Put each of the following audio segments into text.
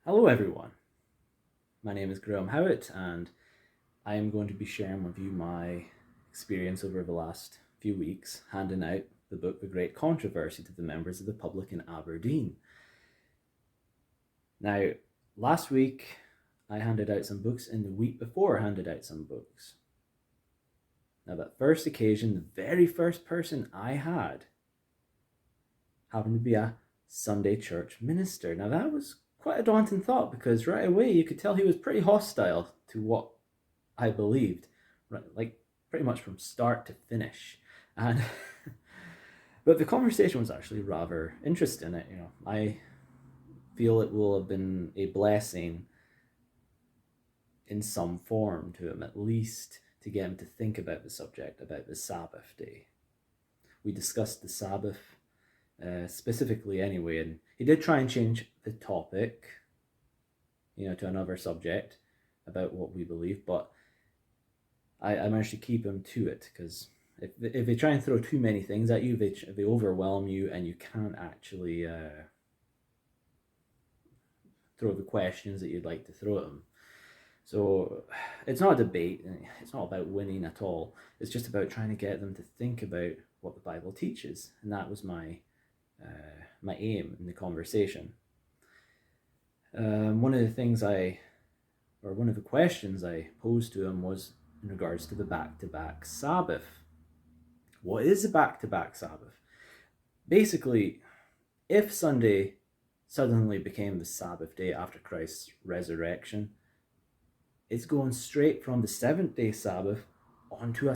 Hello, everyone. My name is Graham Howitt, and I am going to be sharing with you my experience over the last few weeks handing out the book The Great Controversy to the members of the public in Aberdeen. Now, last week I handed out some books, and the week before I handed out some books. Now, that first occasion, the very first person I had happened to be a Sunday church minister. Now, that was quite a daunting thought because right away you could tell he was pretty hostile to what I believed, right, like pretty much from start to finish. And but the conversation was actually rather interesting. I feel it will have been a blessing in some form to him, at least to get him to think about the subject, about the Sabbath day. We discussed the Sabbath specifically anyway, and he did try and change the topic, to another subject about what we believe, but I managed to keep him to it because if they try and throw too many things at you, they overwhelm you and you can't actually throw the questions that you'd like to throw at them. So it's not a debate. It's not about winning at all. It's just about trying to get them to think about what the Bible teaches, and that was my aim in the conversation. One of the things one of the questions I posed to him was in regards to the back-to-back Sabbath. What is a back-to-back Sabbath? Basically, if Sunday suddenly became the Sabbath day after Christ's resurrection, it's going straight from the seventh-day Sabbath onto a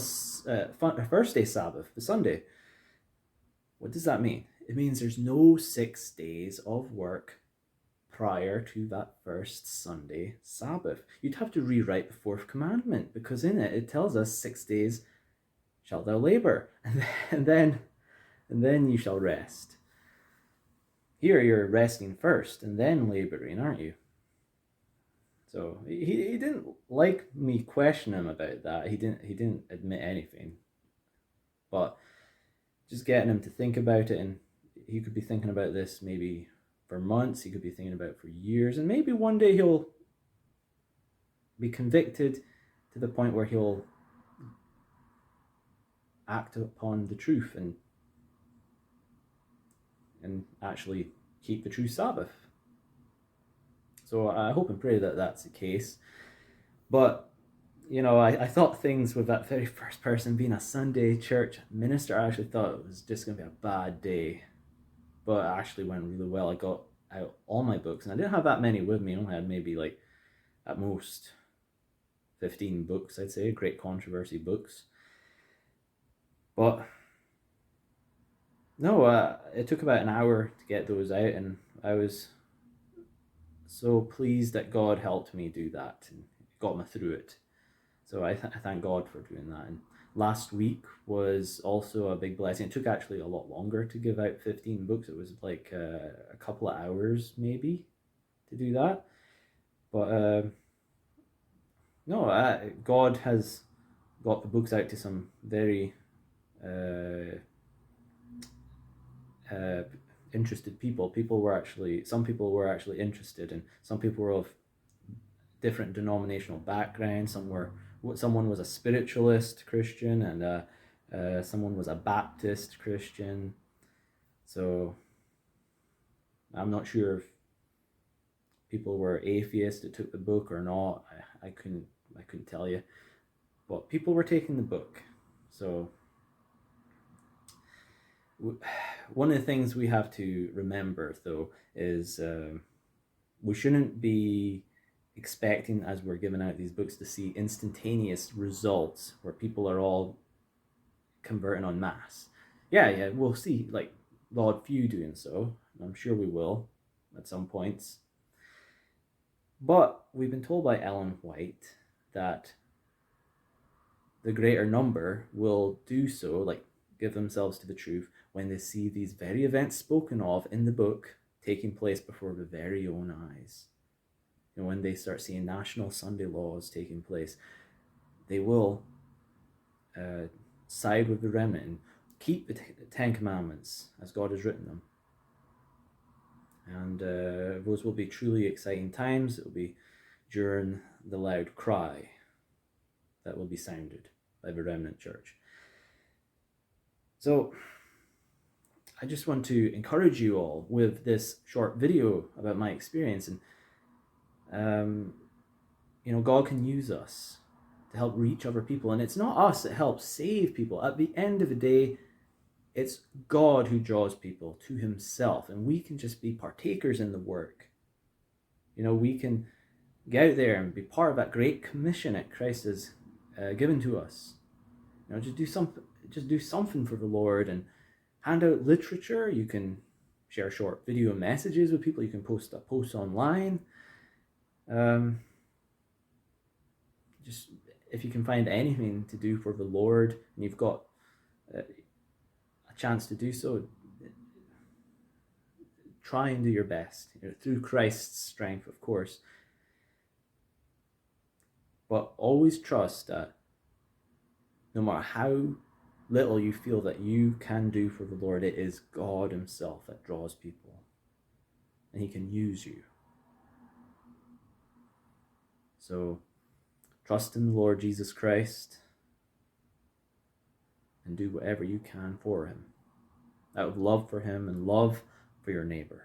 first-day Sabbath, the Sunday. What does that mean? It means there's no 6 days of work prior to that first Sunday Sabbath. You'd have to rewrite the fourth commandment because in it tells us 6 days shalt thou labor, and then you shall rest. Here you're resting first and then laboring, aren't you? So he didn't like me questioning him about that. He didn't admit anything, but just getting him to think about it, and he could be thinking about this maybe for months. He could be thinking about it for years, and maybe one day he'll be convicted to the point where he'll act upon the truth and actually keep the true Sabbath. So I hope and pray that that's the case. But I thought things with that very first person being a Sunday church minister, I actually thought it was just going to be a bad day. But it actually went really well. I got out all my books, and I didn't have that many with me. I only had maybe like at most 15 books, I'd say, Great Controversy books. But no, it took about an hour to get those out, and I was so pleased that God helped me do that and got me through it. So I thank God for doing that. And last week was also a big blessing. It took actually a lot longer to give out 15 books. It was like a couple of hours maybe to do that. But no, God has got the books out to some very uh, interested people. Some people were actually interested, and some people were of different denominational backgrounds. Someone was a spiritualist Christian, and someone was a Baptist Christian. So I'm not sure if people were atheists that took the book or not. I couldn't tell you, but people were taking the book. So one of the things we have to remember, though, is we shouldn't be expecting, as we're giving out these books, to see instantaneous results where people are all converting en masse. Yeah, we'll see like the odd few doing so. I'm sure we will at some points. But we've been told by Ellen White that the greater number will do so, like give themselves to the truth, when they see these very events spoken of in the book taking place before their very own eyes. And when they start seeing national Sunday laws taking place, they will side with the remnant and keep the Ten Commandments as God has written them. And those will be truly exciting times. It will be during the loud cry that will be sounded by the remnant church. So I just want to encourage you all with this short video about my experience. And God can use us to help reach other people. And it's not us that helps save people. At the end of the day, it's God who draws people to himself. And we can just be partakers in the work. We can get out there and be part of that great commission that Christ has given to us. Just do something for the Lord, and hand out literature. You can share short video messages with people. You can post a post online. Just if you can find anything to do for the Lord, and you've got a chance to do so, try and do your best, through Christ's strength, of course. But always trust that no matter how little you feel that you can do for the Lord, it is God himself that draws people, and he can use you. So trust in the Lord Jesus Christ and do whatever you can for him, out of love for him and love for your neighbor.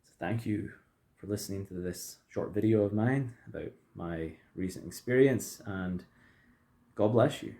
So thank you for listening to this short video of mine about my recent experience, and God bless you.